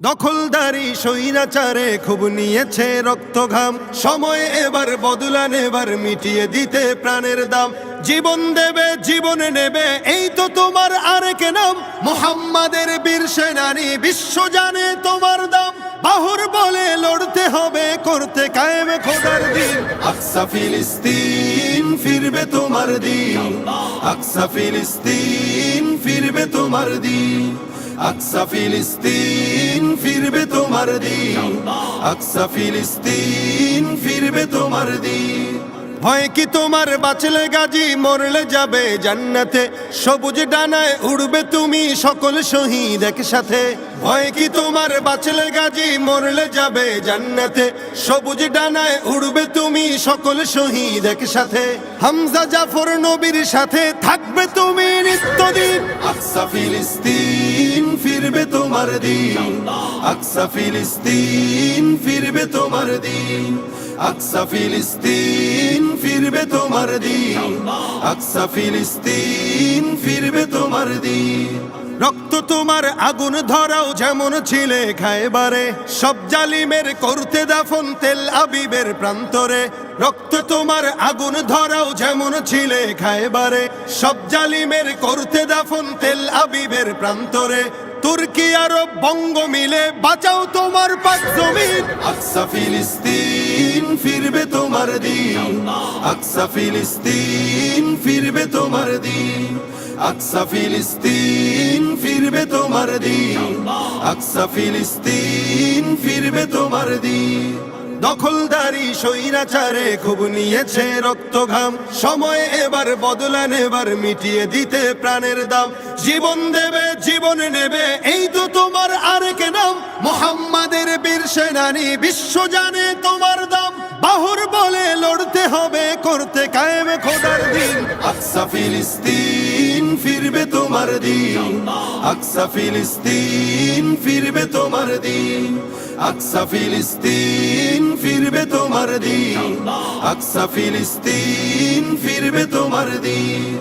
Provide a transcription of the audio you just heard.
দখলদারি স্বৈরাচারে খুব নিয়েছে রক্ত ঘাম, সময় এবার বদলা নেবার, মিটিয়ে দিতে প্রাণের দাম। জীবন দেবে জীবনে নেবে, এই তো তোমার আরেক নাম। মুহাম্মাদের বীর সেনানী, বিশ্ব জানে তোমার দাম। বাহুর বলে লড়তে হবে, করতে কায়েম খোদার দিন। আকসা ফিলিস্তিন ফিরবে তোমার দিন, আকসা ফিলিস্তিন ফিরবে তোমার দিন, আকসা ফিলিস্তিন ফিরবে তোমার দিন, আকসা ফিলিস্তিন ফিরবে তোমার দিন। ভয় কি তোমার, বাঁচলে গাজী মরলে যাবে জান্নাতে। সবুজ ডানায় উড়বে তুমি সকল শহীদ একসাথে। ভয় কি তোমার, বাঁচলে গাজী মরলে যাবে জান্নাতে। সবুজ ডানায় উড়বে তুমি সকল শহীদ একসাথে। হামজা জাফর নবীর সাথে থাকবে তুমি নিত্যদিন। আকসা ফিলিস্তিন ফিরবে তোমার দিন, আকসা ফিলিস্তিন ফিরবে তোমার দিন, আকসা ফিলিস্তিন ফিরবে তোমার দিন, আকসা ফিলিস্তিন ফিরবে তোমার দিন। রক্ত তোমার আগুন ধরাও যেমন ছিলে খায়বারে, সব জালিমের করতে দাফন তেল আবিবের প্রান্তরে। রক্ত তোমার আগুন ধরাও যেমন ছিলে খায়বারে, সব জালিমের করতে দাফন তেল আবিবের প্রান্তরে। তুর্কি আরব বঙ্গ মিলে বাঁচাও তোমার পাক জমিন। আকসা ফিলিস্তিন ফিরবে তোমার দিন, আকসা ফিলিস্তিন ফিরবে তোমার দিন, আকসা ফিলিস্তিন ফিরবে তোমার দিন, আকসা ফিলিস্তিন ফিরবে তোমার দিন। দখলদারি স্বৈরাচারে খুব নিয়েছে রক্ত ঘাম, সময় এবার বদলা নেবার, মিটিয়ে দিতে প্রাণের দাম। জীবন দেবে জীবনে নেবে, এই তো তোমার আরেক নাম। মুহাম্মাদের বীর সেনানী, বিশ্ব জানে তোমার দাম। বাহুর বলে লড়তে হবে, করতে কায়েম খোদার দিন। আকসা ফিলিস্তিন ফিরবে তোমার দিন, আকসা ফিলিস্তিন ফিরবে তোমার দিন, আকসা ফিলিস্তিন ফিরবে তোমার দিন, আকসা ফিলিস্তিন ফিরবে তোমার দিন।